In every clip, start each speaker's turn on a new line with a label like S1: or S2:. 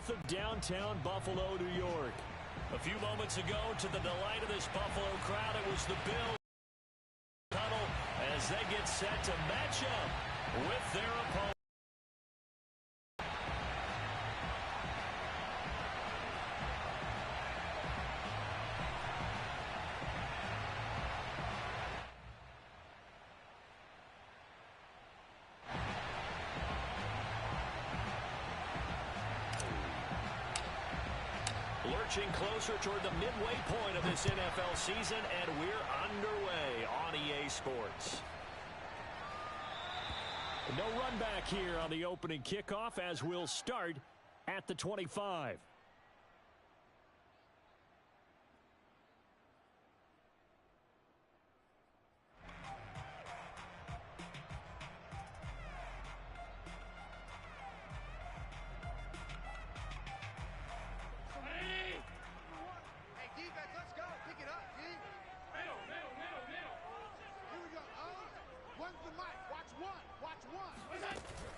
S1: north of downtown Buffalo, New York. A few moments ago, to the delight of this Buffalo crowd, it was the Bills tunnel as they get set to match up with their opponent. Lurching closer toward the midway point of this NFL season, and we're underway on EA Sports. No run back here on the opening kickoff as we'll start at the 25.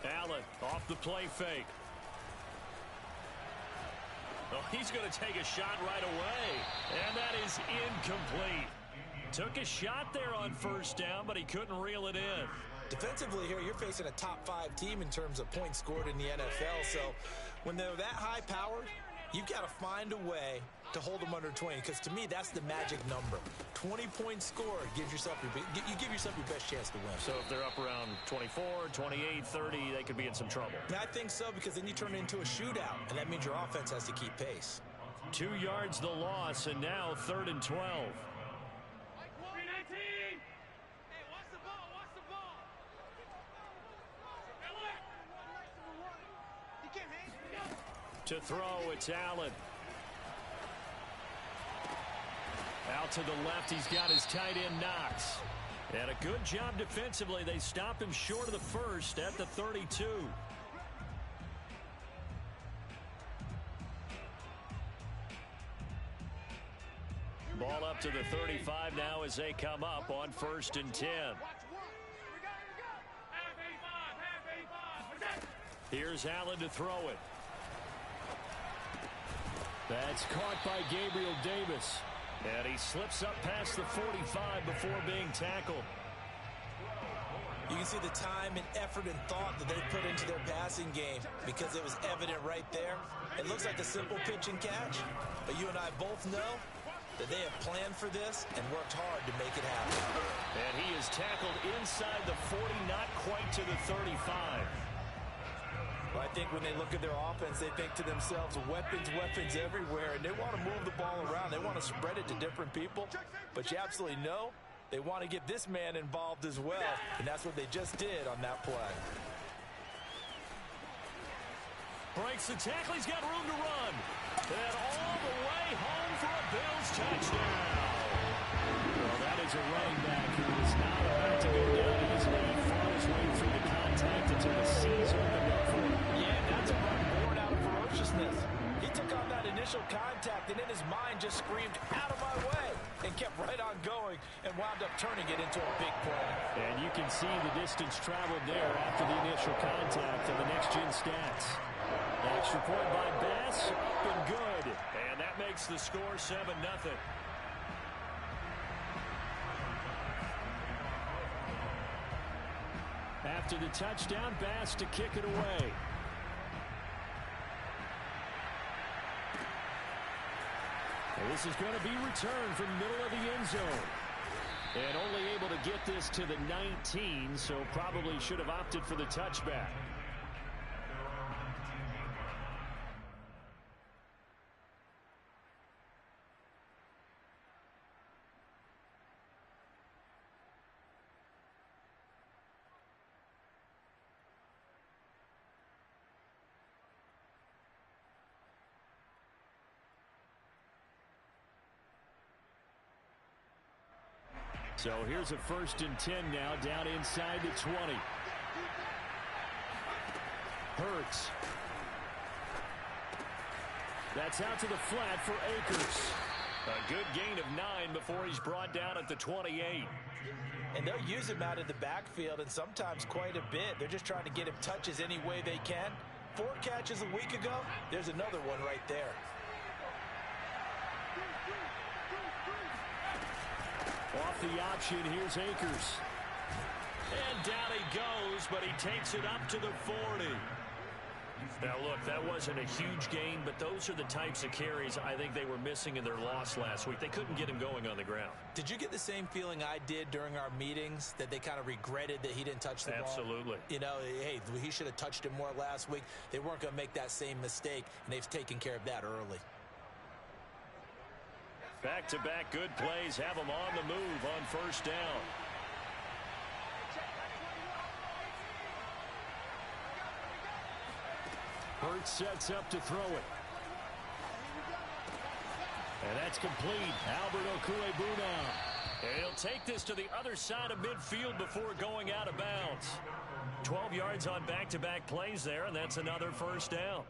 S1: Allen off the play fake. Oh, he's going to take a shot right away, and that is incomplete. Took a shot there on first down, but he couldn't reel it in.
S2: Defensively here, you're facing a top-5 team in terms of points scored in the NFL, so when they're that high-powered, you've got to find a way to hold them under 20, because to me, that's the magic number. 20 points scored gives yourself you give yourself your best chance to win.
S1: So if they're up around 24, 28, 30, they could be in some trouble.
S2: I think so, because then you turn it into a shootout, and that means your offense has to keep pace.
S1: 2 yards the loss, and now 3rd and 12. To throw, it's Allen. Out to the left, he's got his tight end Knox. And a good job defensively. They stop him short of the first at the 32. Ball up to the 35 now as they come up on 1st and 10. Here's Allen to throw it. That's caught by Gabriel Davis. And he slips up past the 45 before being tackled.
S2: You can see the time and effort and thought that they put into their passing game because it was evident right there. It looks like a simple pitch and catch, but you and I both know that they have planned for this and worked hard to make it happen.
S1: And he is tackled inside the 40, not quite to the 35.
S2: Well, I think when they look at their offense, they think to themselves, weapons everywhere, and they want to move the ball around. They want to spread it to different people, but you absolutely know they want to get this man involved as well, and that's what they just did on that play.
S1: Breaks the tackle. He's got room to run. And all the way home for a Bills touchdown. Well, that is a running back who is not about to go down easily. He fought his way through the contact until the seas opened up for him.
S2: Yeah, that's a run born out of ferociousness. He took on that initial contact, and in his mind just screamed, out of my way, and kept right on going and wound up turning it into a big play.
S1: And you can see the distance traveled there after the initial contact of the next-gen stats. Extra point by Bass, been good. And that makes the score 7-0. After the touchdown, Bass to kick it away. And this is going to be returned from the middle of the end zone. And only able to get this to the 19, so probably should have opted for the touchback. So here's a 1st and 10 now, down inside the 20. Hurts. That's out to the flat for Akers. A good gain of 9 before he's brought down at the 28.
S2: And they'll use him out of the backfield, and sometimes quite a bit. They're just trying to get him touches any way they can. 4 catches a week ago, there's another one right there.
S1: Off the option, here's Akers. And down he goes, but he takes it up to the 40. Now, look, that wasn't a huge gain, but those are the types of carries I think they were missing in their loss last week. They couldn't get him going on the ground.
S2: Did you get the same feeling I did during our meetings, that they kind of regretted that he didn't touch the ball?
S1: Absolutely.
S2: You know, hey, he should have touched it more last week. They weren't going to make that same mistake, and they've taken care of that early.
S1: Back-to-back good plays have them on the move on first down. Hurts sets up to throw it. And that's complete. Albert Okwuegbuna. And he'll take this to the other side of midfield before going out of bounds. 12 yards on back-to-back plays there, and that's another first down.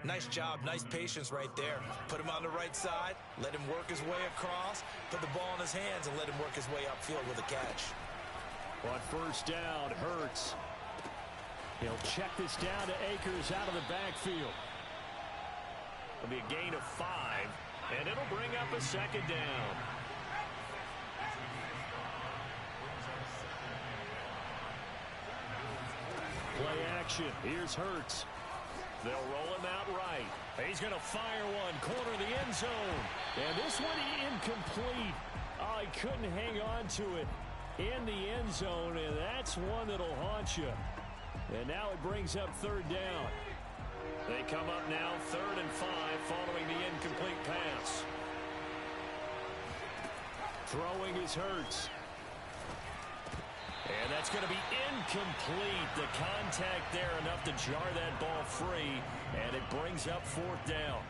S2: Nice job, nice patience right there. Put him on the right side, let him work his way across, put the ball in his hands, and let him work his way upfield with a catch.
S1: On first down, Hurts. He'll check this down to Akers out of the backfield. It'll be a gain of 5, and it'll bring up a second down. Play action. Here's Hurts. They'll roll him out right. He's going to fire one, corner the end zone. And this one incomplete. Oh, he couldn't hang on to it in the end zone, and that's one that'll haunt you. And now it brings up third down. They come up now 3rd and 5 following the incomplete pass. Throwing is Hurts. And that's going to be incomplete. The contact there enough to jar that ball free, and it brings up 4th down.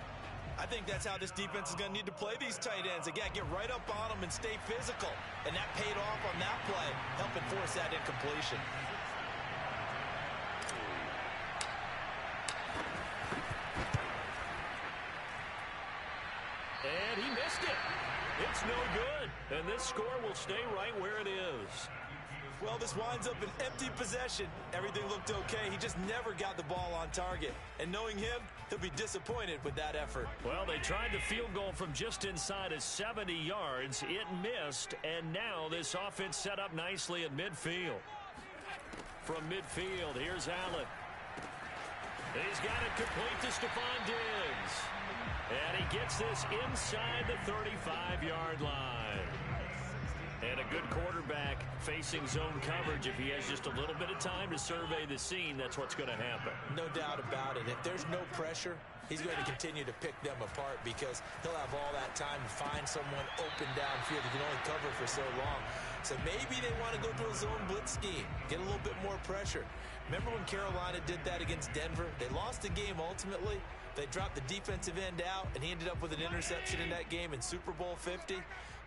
S2: I think that's how this defense is going to need to play these tight ends. They got to get right up on them and stay physical. And that paid off on that play, helping force that incompletion.
S1: And he missed it. It's no good. And this score will stay right where it is.
S2: Well, this winds up an empty possession. Everything looked okay. He just never got the ball on target. And knowing him, he'll be disappointed with that effort.
S1: Well, they tried the field goal from just inside of 70 yards. It missed, and now this offense set up nicely at midfield. From midfield, here's Allen. He's got it complete to Stephon Diggs. And he gets this inside the 35-yard line. And a good quarterback facing zone coverage. If he has just a little bit of time to survey the scene, that's what's going to happen.
S2: No doubt about it. If there's no pressure, he's going to continue to pick them apart because he'll have all that time to find someone open downfield. He can only cover for so long. So maybe they want to go to a zone blitz scheme, get a little bit more pressure. Remember when Carolina did that against Denver? They lost the game ultimately. They dropped the defensive end out, and he ended up with an interception in that game in Super Bowl 50.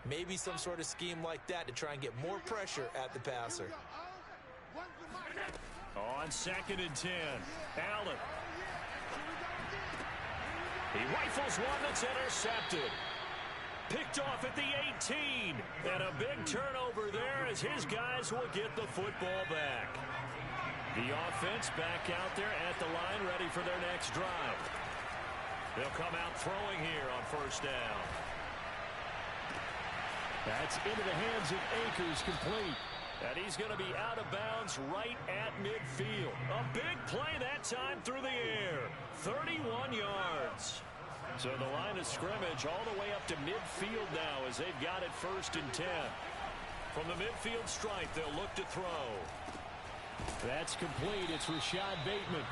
S2: Maybe some sort of scheme like that to try and get more pressure at the passer.
S1: On 2nd and 10, Allen. He rifles one that's intercepted. Picked off at the 18. And a big turnover there as his guys will get the football back. The offense back out there at the line, ready for their next drive. They'll come out throwing here on first down. That's into the hands of Akers, complete. And he's going to be out of bounds right at midfield. A big play that time through the air. 31 yards. So the line of scrimmage all the way up to midfield now as they've got it 1st and 10. From the midfield stripe, they'll look to throw. That's complete. It's Rashad Bateman.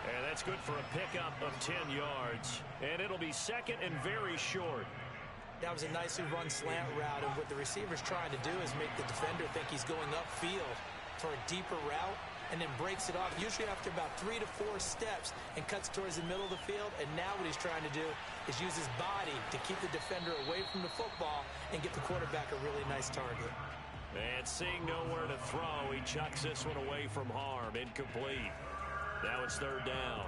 S1: And that's good for a pickup of 10 yards. And it'll be 2nd and very short.
S2: That was a nicely run slant route, and what the receiver's trying to do is make the defender think he's going upfield for a deeper route, and then breaks it off, usually after about 3 to 4 steps, and cuts towards the middle of the field. And now what he's trying to do is use his body to keep the defender away from the football and get the quarterback a really nice target.
S1: And seeing nowhere to throw, he chucks this one away from harm. Incomplete. Now it's 3rd down.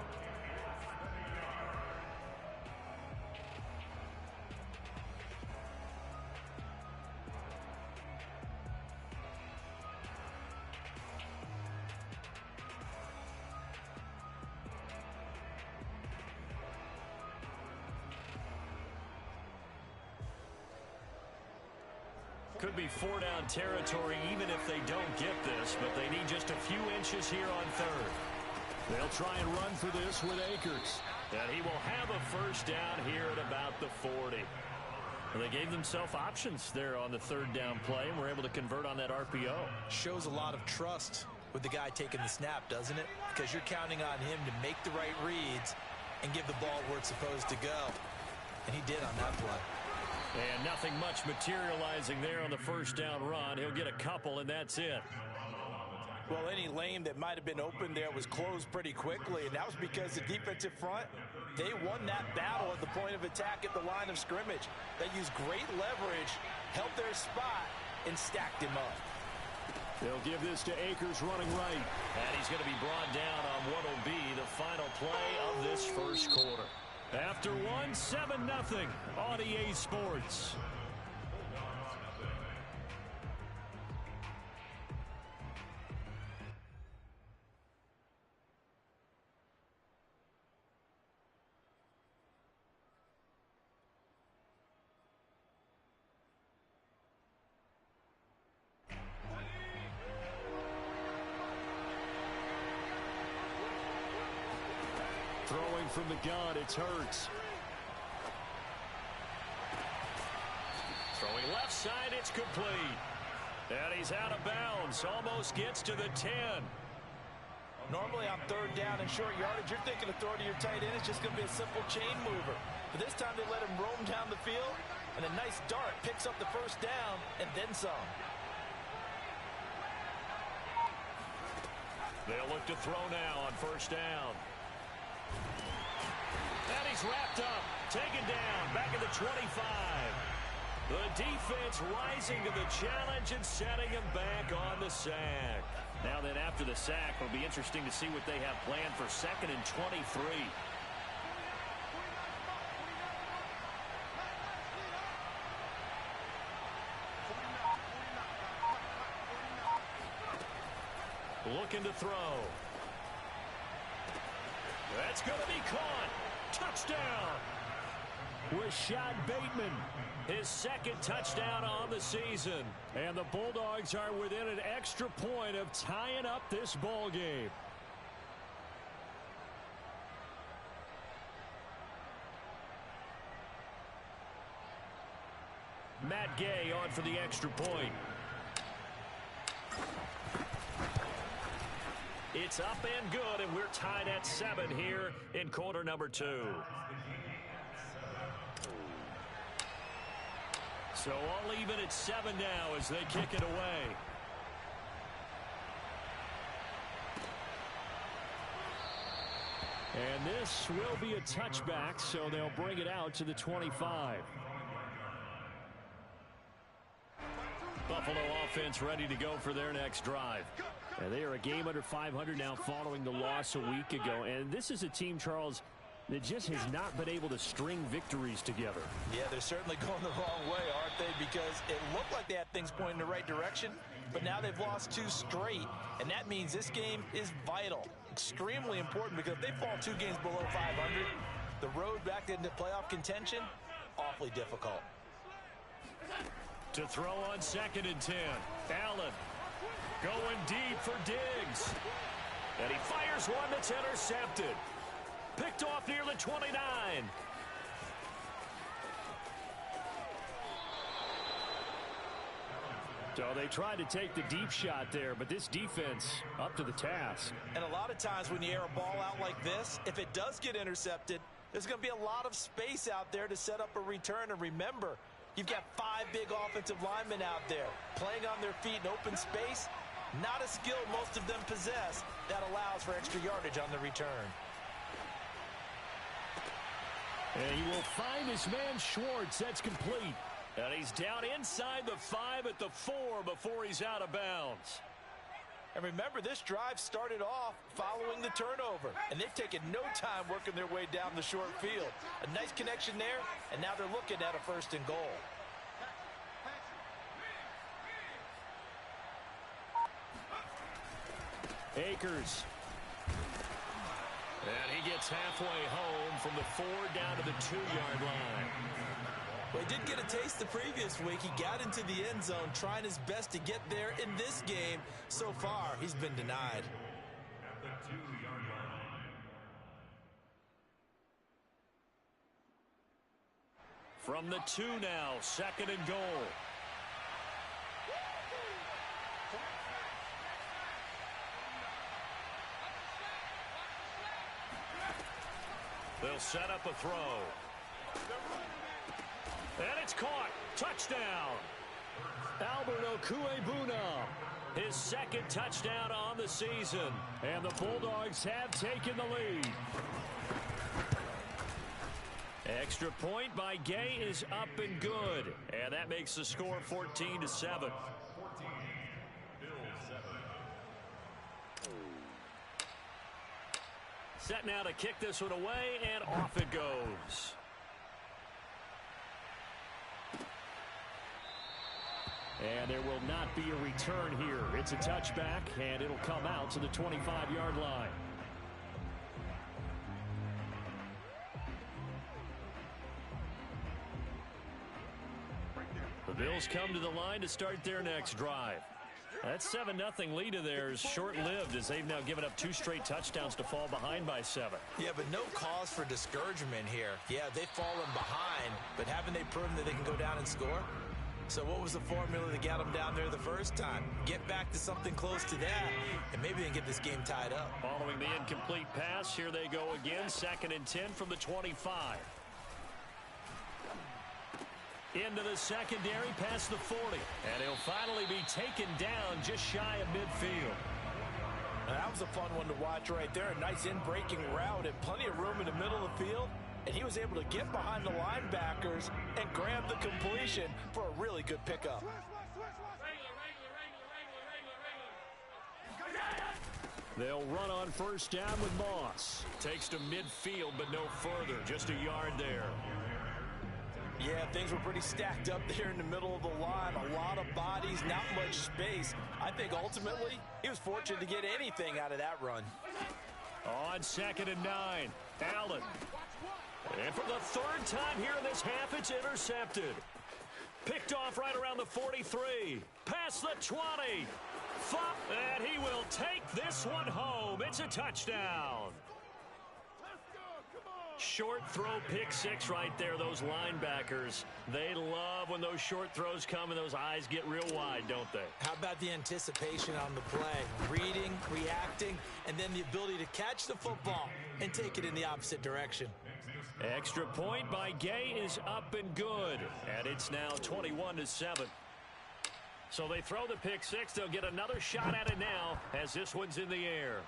S1: Could be four-down territory even if they don't get this, but they need just a few inches here on third. They'll try and run for this with Akers. And he will have a first down here at about the 40. Well, they gave themselves options there on the third down play and were able to convert on that RPO.
S2: Shows a lot of trust with the guy taking the snap, doesn't it? Because you're counting on him to make the right reads and give the ball where it's supposed to go. And he did on that play.
S1: And nothing much materializing there on the first down run. He'll get a couple, and that's it.
S2: Well, any lane that might have been open there was closed pretty quickly, and that was because the defensive front, they won that battle at the point of attack at the line of scrimmage. They used great leverage, held their spot, and stacked him up.
S1: They'll give this to Akers running right. And he's going to be brought down on what will be the final play of this first quarter. After one, 7-0 on EA Sports. Throwing from the gun, it's Hurts. Throwing left side, it's complete. And he's out of bounds, almost gets to the 10.
S2: Normally on third down and short yardage, you're thinking of throwing to your tight end. It's just going to be a simple chain mover. But this time they let him roam down the field, and a nice dart picks up the first down and then some.
S1: They'll look to throw now on first down. And he's wrapped up, taken down, back at the 25. The defense rising to the challenge and setting him back on the sack. Now then, after the sack, it'll be interesting to see what they have planned for 2nd and 23. Looking to throw. That's going to be caught. Touchdown. Rashad Bateman, his 2nd touchdown on the season. And the Bulldogs are within an extra point of tying up this ball game. Matt Gay on for the extra point. It's up and good, and we're tied at 7 here in quarter number 2. So all even at 7 now as they kick it away. And this will be a touchback, so they'll bring it out to the 25. Buffalo offense ready to go for their next drive. And they are a game under 500 now following the loss a week ago. And this is a team, Charles, that just has not been able to string victories together.
S2: Yeah, they're certainly going the wrong way, aren't they? Because it looked like they had things pointing in the right direction, but now they've lost 2 straight, and that means this game is vital, extremely important, because if they fall 2 games below 500, the road back into playoff contention, awfully difficult.
S1: To throw on 2nd and 10. Allen going deep for Diggs. And he fires one that's intercepted. Picked off near the 29. So they tried to take the deep shot there, but this defense up to the task.
S2: And a lot of times when you air a ball out like this, if it does get intercepted, there's going to be a lot of space out there to set up a return. And remember, you've got 5 big offensive linemen out there playing on their feet in open space. Not a skill most of them possess that allows for extra yardage on the return.
S1: And he will find his man Schwartz. That's complete. And he's down inside the 5 at the 4 before he's out of bounds.
S2: And remember, this drive started off following the turnover. And they've taken no time working their way down the short field. A nice connection there, and now they're looking at a 1st and goal.
S1: Akers. And he gets halfway home from the 4 down to the 2-yard line.
S2: Well, he did get a taste the previous week. He got into the end zone trying his best to get there in this game. So far, he's been denied.
S1: At the 2-yard line. From the 2 now, 2nd and goal. They'll set up a throw. And it's caught. Touchdown. Albert Okuebuna. His 2nd touchdown on the season. And the Bulldogs have taken the lead. Extra point by Gay is up and good. And that makes the score 14-7. Set now to kick this one away, and off it goes. And there will not be a return here. It's a touchback, and it'll come out to the 25-yard line. The Bills come to the line to start their next drive. That 7-0 lead of theirs short-lived as they've now given up 2 straight touchdowns to fall behind by 7.
S2: Yeah, but no cause for discouragement here. Yeah, they've fallen behind, but haven't they proven that they can go down and score? So what was the formula that got them down there the first time? Get back to something close to that, and maybe they can get this game tied up. Following the incomplete pass, here they go again, 2nd and 10 from the 25. Into the secondary, past the 40. And he'll finally be taken down just shy of midfield. That was a fun one to watch right there. A nice in-breaking route and plenty of room in the middle of the field. And he was able to get behind the linebackers and grab the completion for a really good pickup.
S1: They'll run on first down with Moss. Takes to midfield, but no further. Just a yard there.
S2: Yeah, things were pretty stacked up there in the middle of the line. A lot of bodies, not much space. I think ultimately he was fortunate to get anything out of that run.
S1: On 2nd and 9, Allen. And for the 3rd time here in this half, it's intercepted. Picked off right around the 43. Past the 20. Flop, and he will take this one home. It's a touchdown. Short throw, pick 6 right there. Those linebackers, they love when those short throws come and those eyes get real wide, don't they?
S2: How about the anticipation on the play? Reading, reacting, and then the ability to catch the football and take it in the opposite direction.
S1: Extra point by Gay is up and good. And it's now 21-7. So they throw the pick 6. They'll get another shot at it now as this one's in the air.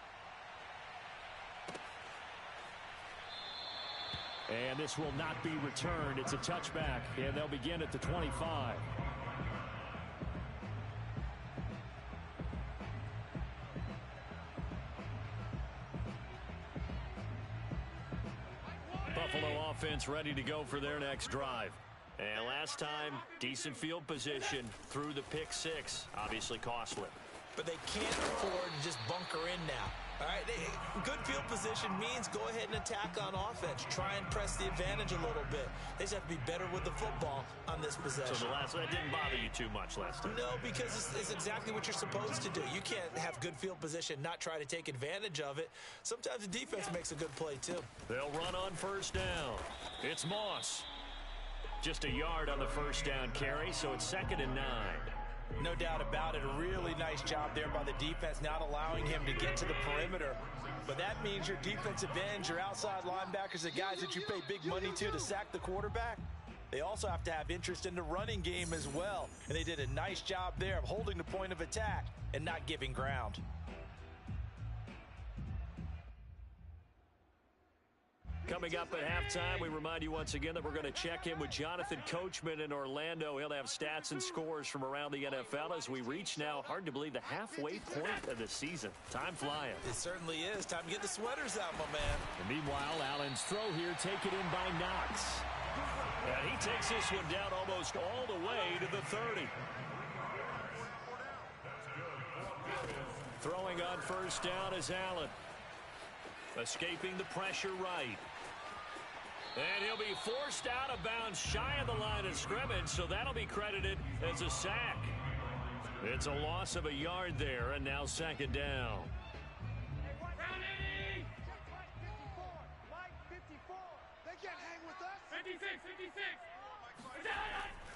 S1: And this will not be returned. It's a touchback, and they'll begin at the 25. Buffalo offense ready to go for their next drive. And last time, decent field position through the pick 6. Obviously costly.
S2: But they can't afford to just bunker in now. All right, good field position means go ahead and attack on offense. Try and press the advantage a little bit. They just have to be better with the football on this possession.
S1: So that didn't bother you too much last time?
S2: No, because it's exactly what you're supposed to do. You can't have good field position, not try to take advantage of it. Sometimes the defense makes a good play, too.
S1: They'll run on first down. It's Moss. Just a yard on the first down carry, so it's 2nd and 9.
S2: No doubt about it. A really nice job there by the defense, not allowing him to get to the perimeter. But that means your defensive ends, your outside linebackers, the guys that you pay big money to sack the quarterback, they also have to have interest in the running game as well. And they did a nice job there of holding the point of attack and not giving ground.
S1: Coming up at halftime, we remind you once again that we're going to check in with Jonathan Coachman in Orlando. He'll have stats and scores from around the NFL as we reach now, hard to believe, the halfway point of the season. Time flying.
S2: It certainly is. Time to get the sweaters out, my man.
S1: And meanwhile, Allen's throw here taken in by Knox. And he takes this one down almost all the way to the 30. Throwing on first down is Allen. Escaping the pressure right. And he'll be forced out of bounds shy of the line of scrimmage, so that'll be credited as a sack. It's a loss of a yard there, and now second down.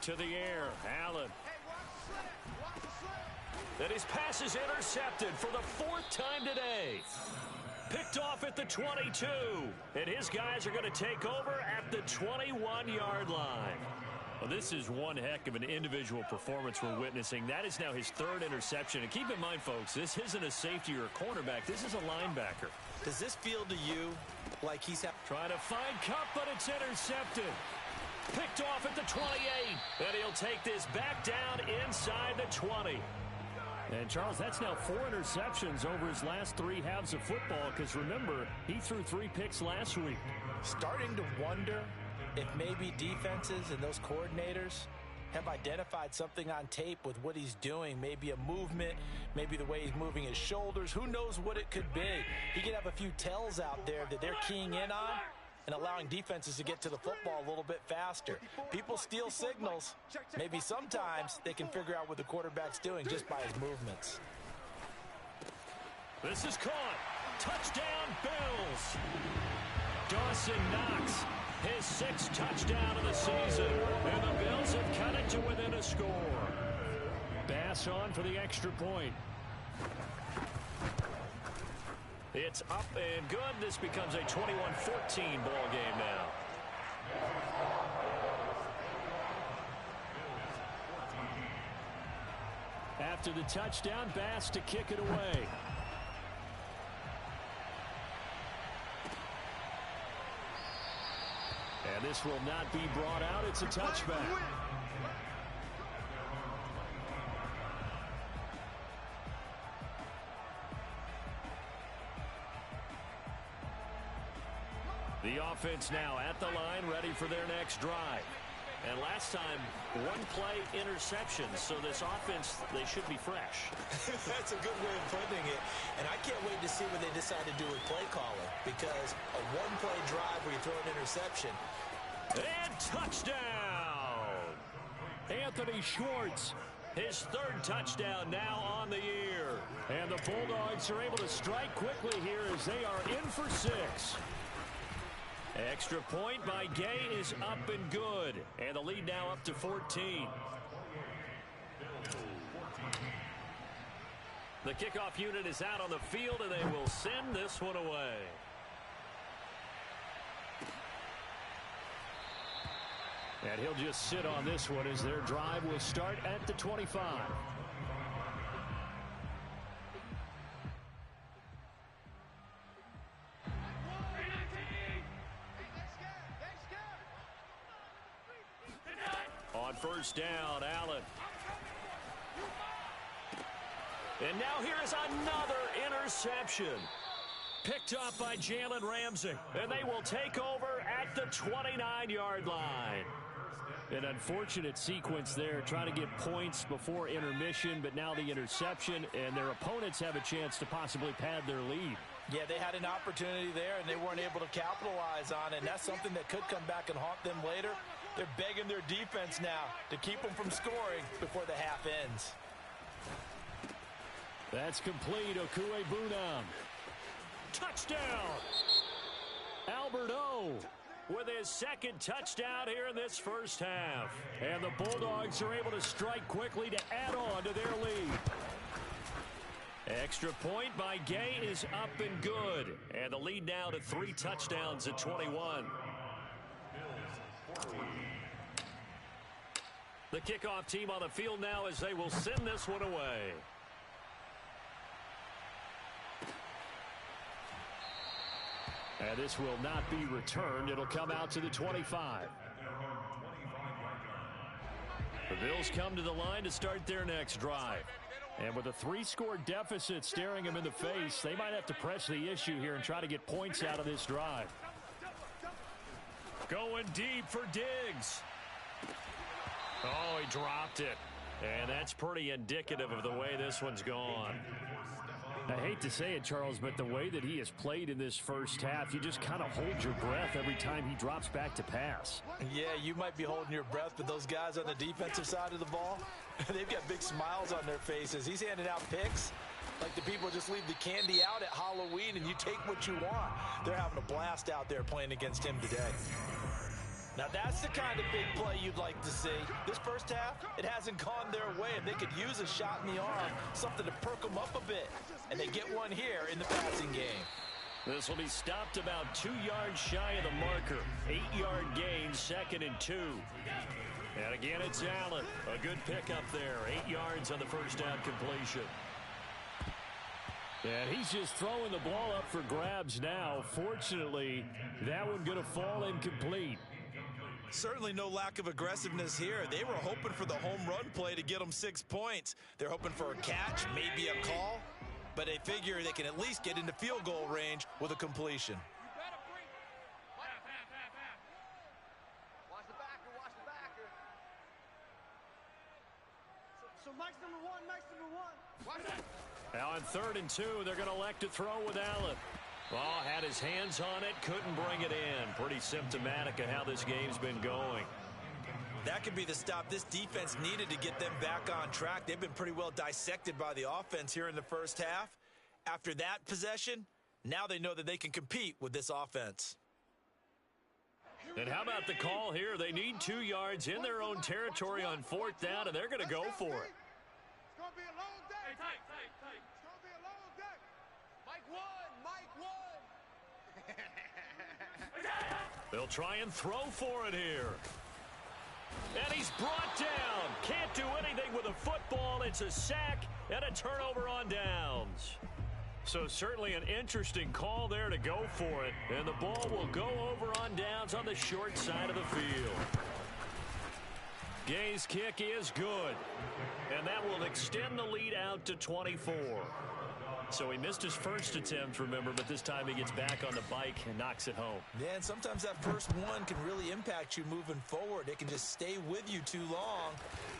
S1: To the air, Allen. And his pass is intercepted for the fourth time today. Picked off at the 22. And his guys are going to take over at the 21-yard line. Well, this is one heck of an individual performance we're witnessing. That is now his third interception. And keep in mind, folks, this isn't a safety or a cornerback. This is a linebacker.
S2: Does this feel to you like he's
S1: trying to find Cup, but it's intercepted. Picked off at the 28. And he'll take this back down inside the 20. And, Charles, that's now 4 interceptions over his last 3 halves of football because, remember, he threw 3 picks last week.
S2: Starting to wonder if maybe defenses and those coordinators have identified something on tape with what he's doing. Maybe a movement, maybe the way he's moving his shoulders. Who knows what it could be? He could have a few tells out there that they're keying in on and allowing defenses to get to the football a little bit faster. People steal signals. Maybe sometimes they can figure out what the quarterback's doing just by his movements.
S1: This is caught. Touchdown, Bills. Dawson Knox, his 6th touchdown of the season. And the Bills have cut it to within a score. Bass on for the extra point. It's up and good. This becomes a 21-14 ball game now. After the touchdown, Bass to kick it away. And this will not be brought out. It's a touchback. The offense now at the line, ready for their next drive. And last time, 1-play interceptions, so this offense, they should be fresh.
S2: That's a good way of putting it. And I can't wait to see what they decide to do with play calling, because a 1-play drive where you throw an interception.
S1: And touchdown! Anthony Schwartz, his 3rd touchdown now on the year. And the Bulldogs are able to strike quickly here as they are in for 6. Extra point by Gay is up and good. And the lead now up to 14. The kickoff unit is out on the field, and they will send this one away. And he'll just sit on this one as their drive will start at the 25. On first down, Allen. And now here is another interception. Picked up by Jalen Ramsey. And they will take over at the 29-yard line. An unfortunate sequence there, trying to get points before intermission, but now the interception, and their opponents have a chance to possibly pad their lead.
S2: Yeah, they had an opportunity there, and they weren't able to capitalize on it, and that's something that could come back and haunt them later. They're begging their defense now to keep them from scoring before the half ends.
S1: That's complete. Okuebunam. Touchdown! Albert O with his 2nd touchdown here in this first half. And the Bulldogs are able to strike quickly to add on to their lead. Extra point by Gay is up and good. And the lead now to 3 touchdowns at 21. The kickoff team on the field now as they will send this one away. And this will not be returned. It'll come out to the 25. The Bills come to the line to start their next drive. And with a 3-score deficit staring them in the face, they might have to press the issue here and try to get points out of this drive. Going deep for Diggs. Oh, he dropped it. And that's pretty indicative of the way this one's gone. I hate to say it, Charles, but the way that he has played in this first half, you just kind of hold your breath every time he drops back to pass.
S2: Yeah, you might be holding your breath, but those guys on the defensive side of the ball, they've got big smiles on their faces. He's handing out picks like the people just leave the candy out at Halloween and you take what you want. They're having a blast out there playing against him today. Now, that's the kind of big play you'd like to see. This first half, it hasn't gone their way, and they could use a shot in the arm, something to perk them up a bit. And they get one here in the passing game.
S1: This will be stopped about 2 yards shy of the marker. 8-yard gain, 2nd and 2. And again, it's Allen. A good pickup there. 8 yards on the first down completion. And he's just throwing the ball up for grabs now. Fortunately, that one going to fall incomplete.
S2: Certainly no lack of aggressiveness here. They were hoping for the home run play to get them 6 points. They're hoping for a catch, maybe a call, but they figure they can at least get into field goal range with a completion.
S3: Watch the backer, watch the backer. So Mike's number one, Watch that.
S1: Now on 3rd and 2, they're going to elect to throw with Allen. Oh, had his hands on it, couldn't bring it in. Pretty symptomatic of how this game's been going.
S2: That could be the stop this defense needed to get them back on track. They've been pretty well dissected by the offense here in the first half. After that possession, now they know that they can compete with this offense.
S1: And how about the call here? They need 2 yards in their own territory on 4th down, and they're going to go for it.
S3: It's going to be a long day. Hey, tight. It's going to be a long day. Mike won.
S1: They'll try and throw for it here. And he's brought down. Can't do anything with a football. It's a sack and a turnover on downs. So certainly an interesting call there to go for it. And the ball will go over on downs on the short side of the field. Gay's kick is good. And that will extend the lead out to 24. So he missed his first attempt, remember, but this time he gets back on the bike and knocks it home.
S2: Yeah, and sometimes that first one can really impact you moving forward. It can just stay with you too long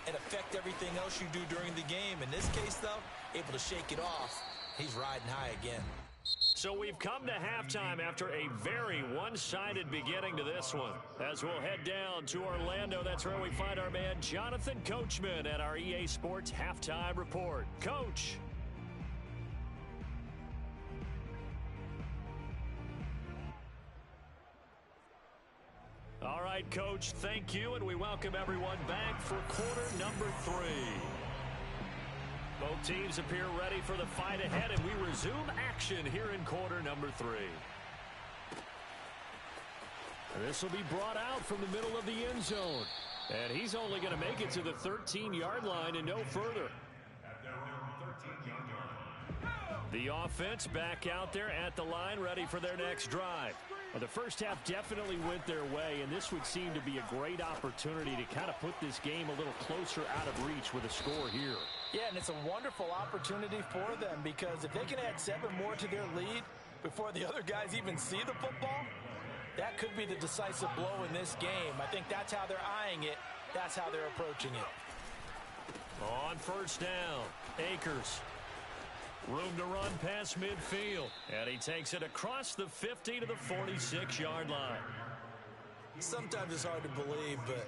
S2: and affect everything else you do during the game. In this case, though, able to shake it off. He's riding high again.
S1: So we've come to halftime after a very one-sided beginning to this one. As we'll head down to Orlando, that's where we find our man Jonathan Coachman at our EA Sports Halftime Report. Coach. All right, Coach, thank you, and we welcome everyone back for quarter number 3. Both teams appear ready for the fight ahead, and we resume action here in quarter number 3. This will be brought out from the middle of the end zone, and he's only going to make it to the 13-yard line and no further. The offense back out there at the line, ready for their next drive. Well, the first half definitely went their way, and this would seem to be a great opportunity to kind of put this game a little closer out of reach with a score here.
S2: Yeah, and it's a wonderful opportunity for them because if they can add 7 more to their lead before the other guys even see the football, that could be the decisive blow in this game. I think that's how they're eyeing it. That's how they're approaching it.
S1: On first down, Akers. Room to run past midfield. And he takes it across the 50 to the 46-yard line.
S2: Sometimes it's hard to believe, but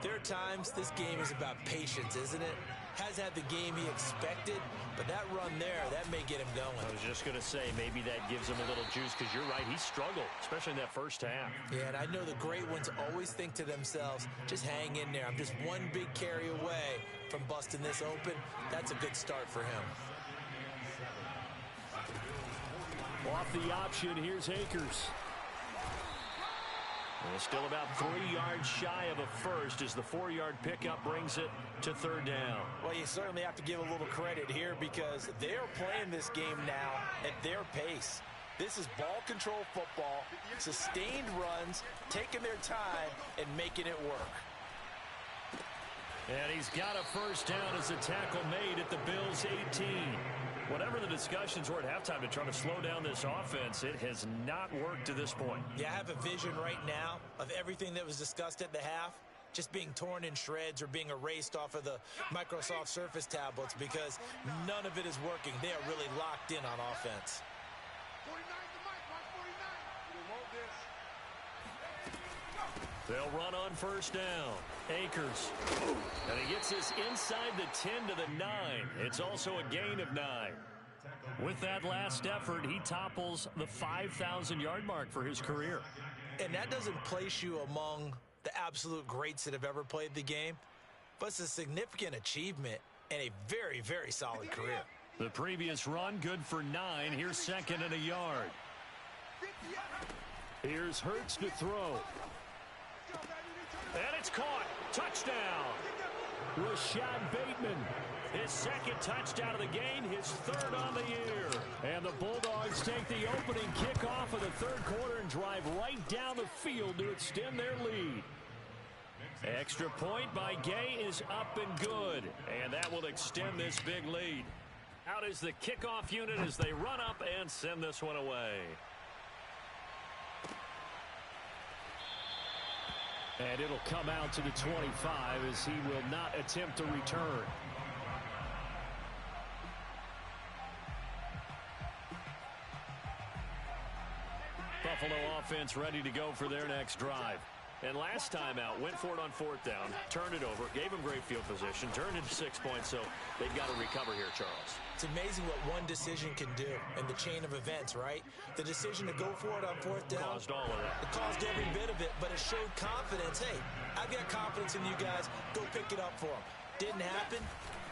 S2: there are times this game is about patience, isn't it? Has had the game he expected, but that run there, that may get him going.
S1: I was just going to say, maybe that gives him a little juice because you're right, he struggled, especially in that first half.
S2: Yeah, and I know the great ones always think to themselves, just hang in there. I'm just one big carry away from busting this open. That's a good start for him.
S1: Off the option, here's Akers. Well, still about 3 yards shy of a first as the 4-yard pickup brings it to 3rd down.
S2: Well, you certainly have to give a little credit here because they're playing this game now at their pace. This is ball control football, sustained runs, taking their time and making it work.
S1: And he's got a first down as a tackle made at the Bills' 18. Whatever the discussions were at halftime to try to slow down this offense, it has not worked to this point.
S2: Yeah, I have a vision right now of everything that was discussed at the half just being torn in shreds or being erased off of the Microsoft Surface tablets because none of it is working. They are really locked in on offense.
S3: 49 to Mike, watch 49. We won't this.
S1: They'll run on first down. Akers. And he gets this inside the 10 to the 9. It's also a gain of 9. With that last effort, he topples the 5,000-yard mark for his career.
S2: And that doesn't place you among the absolute greats that have ever played the game, but it's a significant achievement and a very, very solid career.
S1: The previous run, good for 9. Here's second and a yard. Here's Hurts to throw. And it's caught. Touchdown. Rashad Bateman. His second touchdown of the game, his third on the year. And the Bulldogs take the opening kickoff of the third quarter and drive right down the field to extend their lead. Extra point by Gay is up and good. And that will extend this big lead. Out is the kickoff unit as they run up and send this one away. And it'll come out to the 25 as he will not attempt to return. Buffalo offense ready to go for their next drive. And last time out, went for it on fourth down, turned it over, gave him great field position, turned into 6 points, so they've got to recover here, Charles.
S2: It's amazing what one decision can do in the chain of events, right? The decision to go for it on fourth down.
S1: Caused all of that.
S2: It caused every bit of it, but it showed confidence. Hey, I've got confidence in you guys. Go pick it up for them. Didn't happen.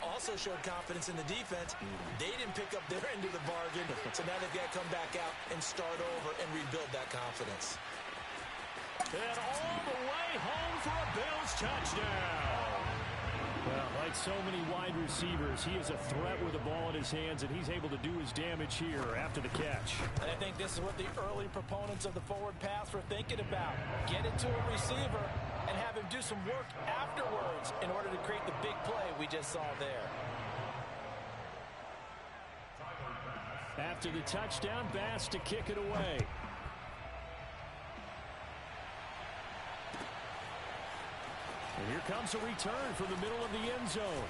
S2: Also showed confidence in the defense. They didn't pick up their end of the bargain, so now they've got to come back out and start over and rebuild that confidence.
S1: And all the way home for a Bills touchdown. Well, like so many wide receivers, he is a threat with the ball in his hands, and he's able to do his damage here after the catch.
S2: And I think this is what the early proponents of the forward pass were thinking about. Get it to a receiver and have him do some work afterwards in order to create the big play we just saw there.
S1: After the touchdown, Bass to kick it away. And here comes a return from the middle of the end zone.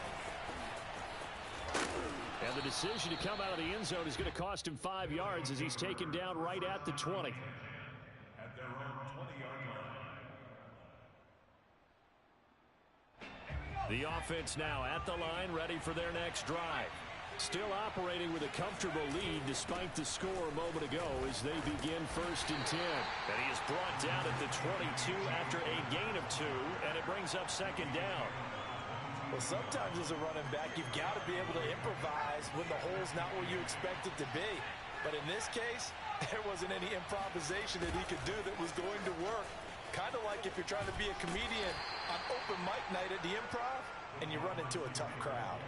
S1: And the decision to come out of the end zone is going to cost him 5 yards as he's taken down right at the 20.
S4: At their own 20-yard line.
S1: The offense now at the line, ready for their next drive. Still operating with a comfortable lead despite the score a moment ago as they begin 1st and 10. And he is brought down at the 22 after a gain of 2, and it brings up 2nd down.
S2: Well, sometimes as a running back, you've got to be able to improvise when the hole's not where you expect it to be. But in this case, there wasn't any improvisation that he could do that was going to work. Kind of like if you're trying to be a comedian on open mic night at the Improv and you run into a tough crowd.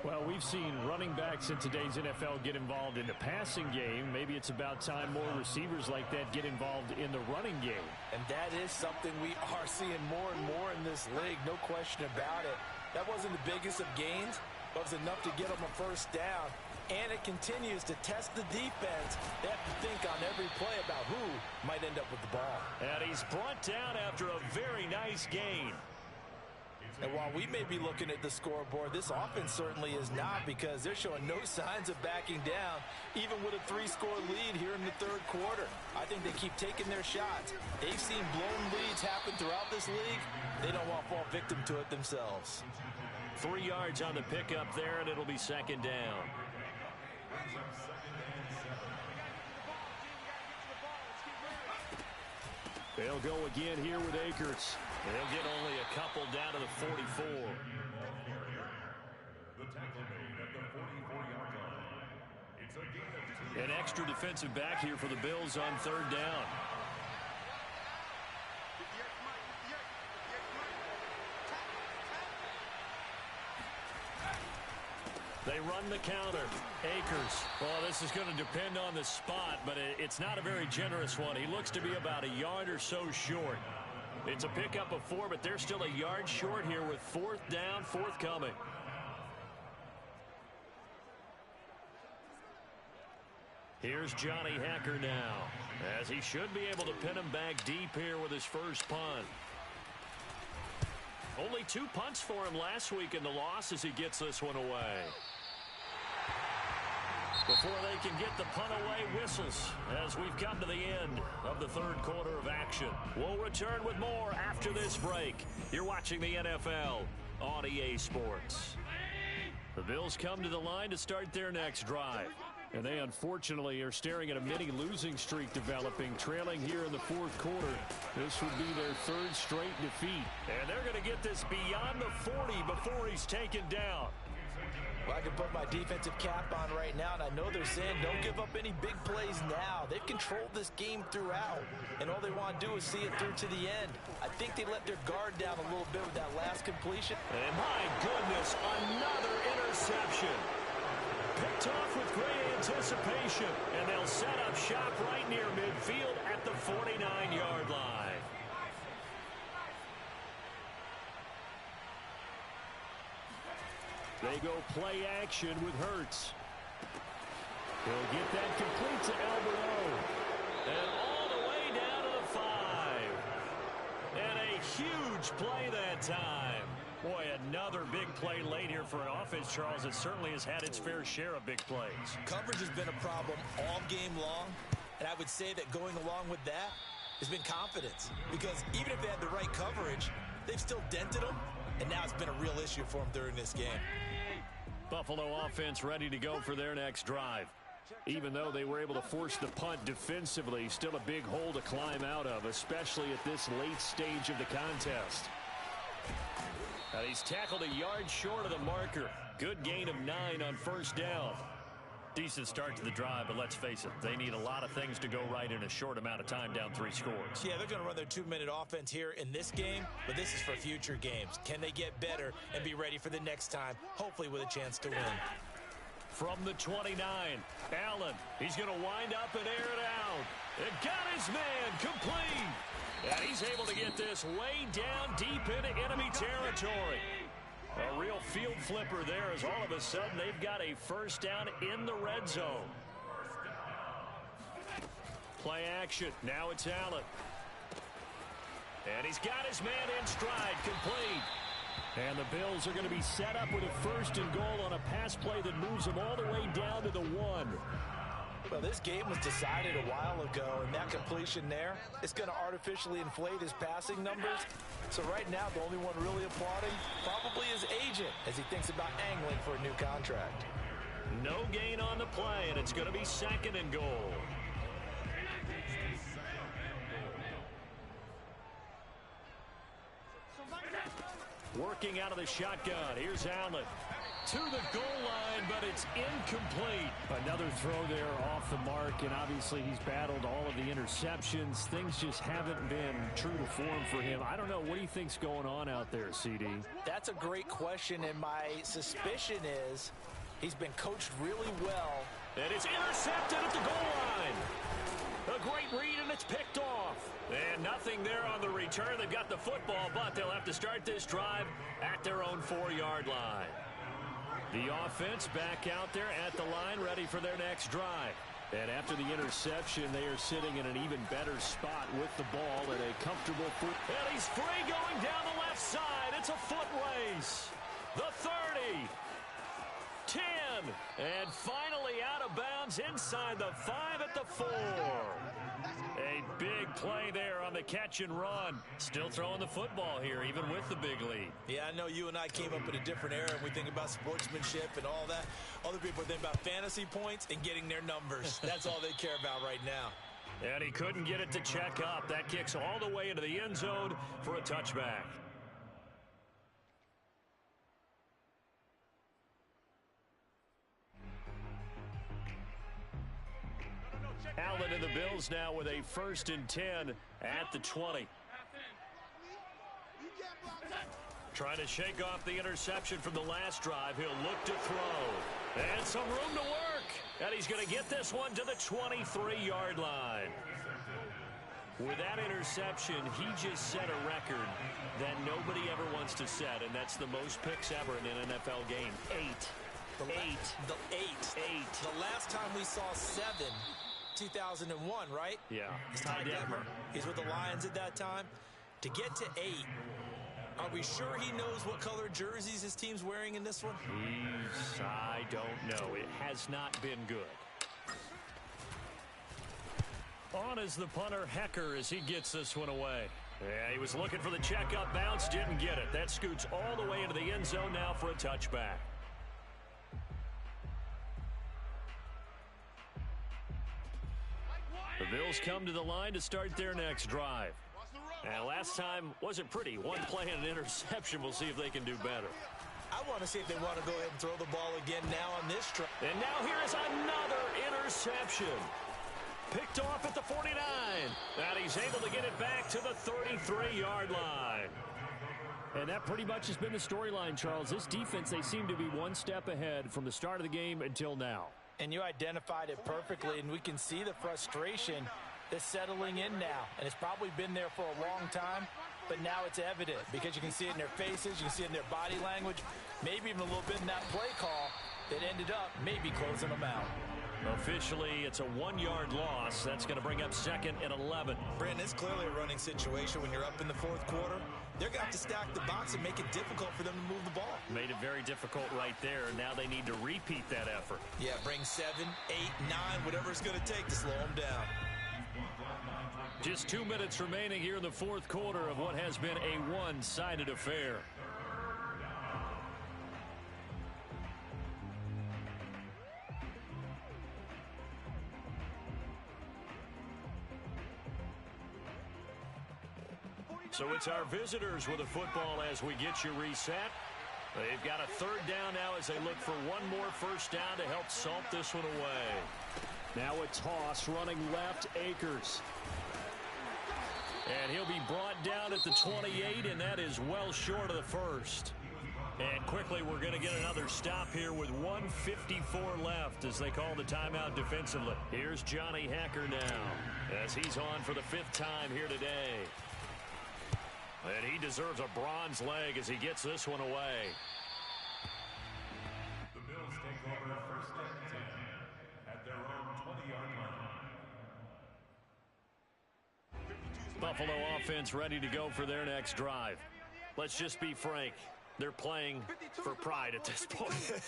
S1: Well, we've seen running backs in today's NFL get involved in the passing game. Maybe it's about time more receivers like that get involved in the running game.
S2: And that is something we are seeing more and more in this league, no question about it. That wasn't the biggest of gains, but it was enough to get them a 1st down. And it continues to test the defense. They have to think on every play about who might end up with the ball.
S1: And he's brought down after a very nice gain.
S2: And while we may be looking at the scoreboard, this offense certainly is not, because they're showing no signs of backing down, even with a 3-score lead here in the 3rd quarter. I think they keep taking their shots. They've seen blown leads happen throughout this league. They don't want to fall victim to it themselves.
S1: 3 yards on the pickup there, and it'll be 2nd down. They'll go again here with Akers. They'll get only a couple down to the 44.
S4: The tackle made at the 44-yard line. It's a gain of 2.
S1: An extra defensive back here for the Bills on 3rd down. They run the counter. Akers. Well, this is going to depend on the spot, but it's not a very generous one. He looks to be about a yard or so short. It's a pickup of 4, but they're still a yard short here with 4th down, forthcoming. Here's Johnny Hacker now, as he should be able to pin him back deep here with his first punt. Only 2 punts for him last week in the loss as he gets this one away. Before they can get the punt away, whistles as we've come to the end of the third quarter of action. We'll return with more after this break. You're watching the NFL on EA Sports. The Bills come to the line to start their next drive. And they unfortunately are staring at a mini losing streak developing, trailing here in the fourth quarter. This would be their third straight defeat. And they're going to get this beyond the 40 before he's taken down.
S2: Well, I can put my defensive cap on right now, and I know they're saying don't give up any big plays now. They've controlled this game throughout, and all they want to do is see it through to the end. I think they let their guard down a little bit with that last completion.
S1: And my goodness, another interception. Picked off with great anticipation, and they'll set up shop right near midfield at the 49-yard line. They go play action with Hurts. He'll get that complete to Alberto. And all the way down to the 5. And a huge play that time. Boy, another big play late here for an offense, Charles, that certainly has had its fair share of big plays.
S2: Coverage has been a problem all game long, and I would say that going along with that has been confidence. Because even if they had the right coverage, they've still dented them, and now it's been a real issue for them during this game.
S1: Buffalo offense ready to go for their next drive. Even though they were able to force the punt defensively, still a big hole to climb out of, especially at this late stage of the contest. And he's tackled a yard short of the marker. Good gain of 9 on first down. Decent start to the drive, but let's face it, they need a lot of things to go right in a short amount of time, down 3 scores.
S2: Yeah, they're going to run their 2-minute offense here in this game, but this is for future games. Can they get better and be ready for the next time, hopefully with a chance to win?
S1: From the 29, Allen, he's going to wind up and air it out. And got his man complete. And he's able to get this way down deep into enemy territory. A real field flipper there as all of a sudden they've got a first down in the red zone. Play action. Now it's Allen. And he's got his man in stride, complete. And the Bills are going to be set up with a first and goal on a pass play that moves them all the way down to the 1.
S2: Well, this game was decided a while ago, and that completion there is going to artificially inflate his passing numbers. So right now, the only one really applauding probably his agent as he thinks about angling for a new contract.
S1: No gain on the play, and it's going to be second and goal. Working out of the shotgun. Here's Allen. To the goal line, but it's incomplete. Another throw there off the mark, and obviously he's battled all of the interceptions. Things just haven't been true to form for him. I don't know. What do you think's going on out there, CD?
S2: That's a great question, and my suspicion is he's been coached really well.
S1: And it's intercepted at the goal line. A great read, and it's picked off. And nothing there on the return. They've got the football, but they'll have to start this drive at their own 4-yard line. The offense back out there at the line, ready for their next drive. And after the interception, they are sitting in an even better spot with the ball at a comfortable foot. And he's free going down the left side. It's a foot race. The 30. 10. And finally out of bounds inside the 5 at the 4. A big play there on the catch and run. Still throwing the football here, even with the big lead.
S2: Yeah, I know you and I came up in a different era, and we think about sportsmanship and all that. Other people think about fantasy points and getting their numbers. That's all they care about right now.
S1: And he couldn't get it to check up. That kicks all the way into the end zone for a touchback. Allen and the Bills now with a 1st and 10 at the 20. Trying to shake off the interception from the last drive. He'll look to throw. And some room to work. And he's going to get this one to the 23-yard line. With that interception, he just set a record that nobody ever wants to set, and that's the most picks ever in an NFL game. 8.
S2: The last time we saw 7, 2001, right?
S1: Yeah.
S2: It's Ty Detmer. He's with the Lions at that time. To get to 8, Are we sure he knows what color jerseys his team's wearing in this one?
S1: I don't know. It has not been good. On is the punter, Hecker, as he gets this one away. Yeah, he was looking for the checkup bounce, didn't get it. That scoots all the way into the end zone now for a touchback. The Bills come to the line to start their next drive. And last time wasn't pretty. One play and an interception. We'll see if they can do better.
S2: I want to see if they want to go ahead and throw the ball again now on this try.
S1: And now here is another interception. Picked off at the 49. And he's able to get it back to the 33-yard line. And that pretty much has been the storyline, Charles. This defense, they seem to be one step ahead from the start of the game until now.
S2: And you identified it perfectly, and we can see the frustration that's settling in now. And it's probably been there for a long time, but now it's evident because you can see it in their faces, you can see it in their body language, maybe even a little bit in that play call that ended up maybe closing them out.
S1: Officially, it's a 1-yard loss. That's going to bring up 2nd and 11.
S2: Brandon, it's clearly a running situation when you're up in the fourth quarter. They're going to have to stack the box and make it difficult for them to move the ball.
S1: Made it very difficult right there. Now they need to repeat that effort.
S2: Yeah, bring 7, 8, 9, whatever it's going to take to slow them down.
S1: Just 2 minutes remaining here in the fourth quarter of what has been a one-sided affair. So it's our visitors with a football as we get you reset. They've got a third down now as they look for one more first down to help salt this one away. Now a toss running left, Akers. And he'll be brought down at the 28, and that is well short of the first. And quickly we're going to get another stop here with 1:54 left as they call the timeout defensively. Here's Johnny Hecker now as he's on for the 5th time here today. And he deserves a bronze leg as he gets this one away.
S4: The Bills take over 1st and 10 at their own 20-yard line.
S1: Buffalo offense ready to go for their next drive. Let's just be frank. They're playing for pride at this point.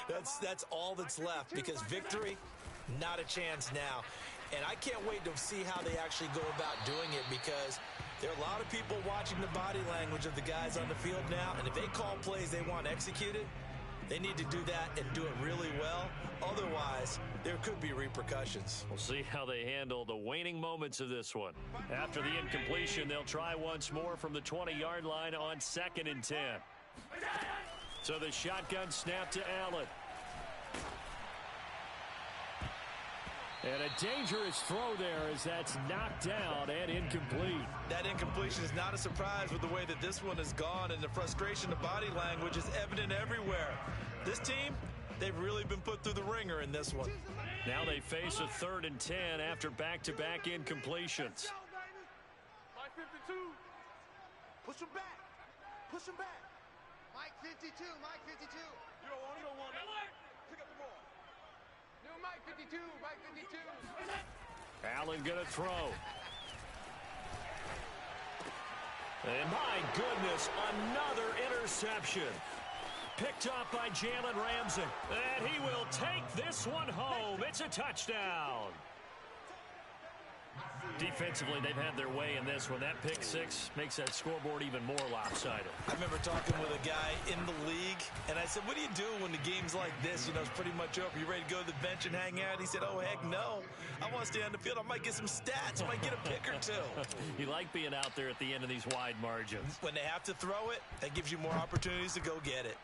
S2: That's all that's left because victory, not a chance now. And I can't wait to see how they actually go about doing it because there are a lot of people watching the body language of the guys on the field now. And if they call plays they want executed, they need to do that and do it really well. Otherwise, there could be repercussions.
S1: We'll see how they handle the waning moments of this one. After the incompletion, they'll try once more from the 20-yard line on 2nd and 10. So the shotgun snap to Allen. And a dangerous throw there as that's knocked down and incomplete.
S2: That incompletion is not a surprise with the way that this one has gone, and the frustration of body language is evident everywhere. This team, they've really been put through the ringer in this one.
S1: Now they face a 3rd and 10 after back-to-back incompletions.
S3: Mike 52. Push him back. Push him back. Mike 52. Mike 52. You don't want it. Pick up the ball. No, Mike 52. Mike 52.
S1: Allen gonna throw. And my goodness, another interception. Picked up by Jalen Ramsey. And he will take this one home. It's a touchdown. Defensively, they've had their way in this one. That pick six makes that scoreboard even more lopsided.
S2: I remember talking with a guy in the league, and I said, what do you do when the game's like this? You know, it's pretty much over. You ready to go to the bench and hang out? He said, oh, heck no. I want to stay on the field. I might get some stats. I might get a pick or two.
S1: You like being out there at the end of these wide margins.
S2: When they have to throw it, that gives you more opportunities to go get it.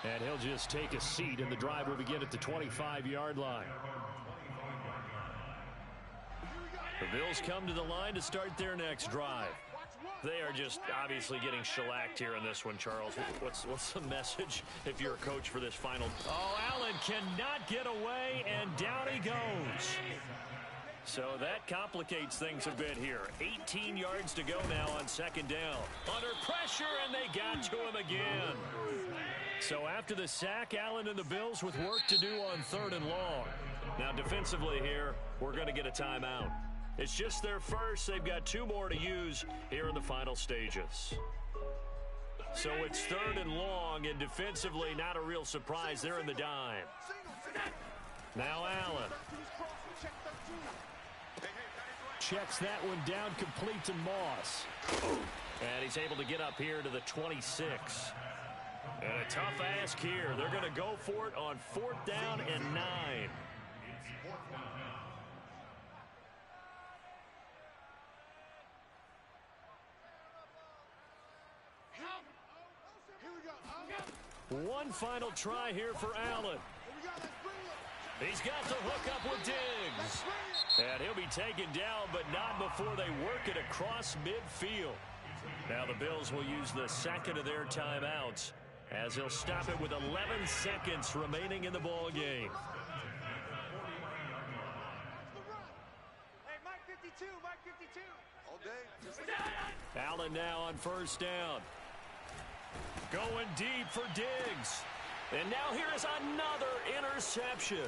S1: And he'll just take a seat, and the drive will begin at the 25-yard line. The Bills come to the line to start their next drive. They are just obviously getting shellacked here in this one, Charles. What's the message if you're a coach for this final? Oh, Allen cannot get away, and down he goes. So that complicates things a bit here. 18 yards to go now on 2nd down. Under pressure, and they got to him again. So after the sack, Allen and the Bills with work to do on 3rd and long. Now defensively here, we're going to get a timeout. It's just their first. They've got 2 more to use here in the final stages. So it's 3rd and long, and defensively, not a real surprise. They're in the dime. Now Allen. Checks that one down, complete to Moss. And he's able to get up here to the 26. And a tough ask here. They're going to go for it on 4th down and 9. One final try here for Allen. He's got the hook up with Diggs. And he'll be taken down, but not before they work it across midfield. Now the Bills will use the second of their timeouts as they'll stop it with 11 seconds remaining in the ball game.
S3: Hey, Mike 52, Mike 52. All day.
S1: Allen now on 1st down. Going deep for Diggs. And now here is another interception.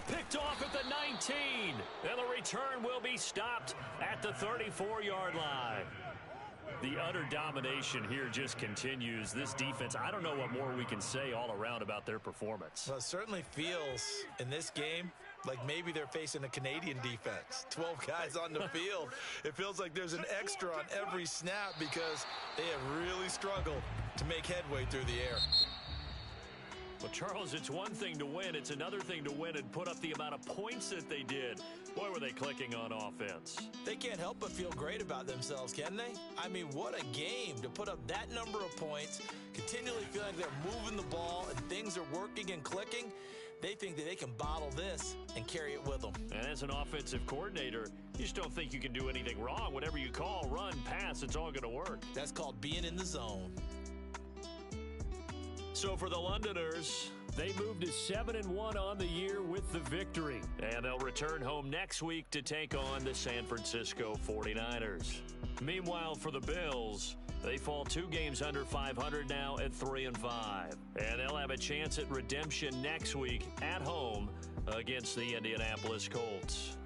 S1: Picked off at the 19. And the return will be stopped at the 34-yard line. The utter domination here just continues. This defense, I don't know what more we can say all around about their performance.
S2: Well, it certainly feels in this game like maybe they're facing a Canadian defense. 12 guys on the field. It feels like there's an extra on every snap because they have really struggled to make headway through the air.
S1: Well, Charles, it's one thing to win. It's another thing to win and put up the amount of points that they did. Boy, were they clicking on offense.
S2: They can't help but feel great about themselves, can they? I mean, what a game to put up that number of points, continually feeling like they're moving the ball and things are working and clicking. They think that they can bottle this and carry it with them.
S1: And as an offensive coordinator, you just don't think you can do anything wrong. Whatever you call, run, pass, it's all going to work.
S2: That's called being in the zone.
S1: So for the Londoners, they moved to 7-1 on the year with the victory. And they'll return home next week to take on the San Francisco 49ers. Meanwhile, for the Bills, they fall 2 games under 500 now at 3-5. And they'll have a chance at redemption next week at home against the Indianapolis Colts.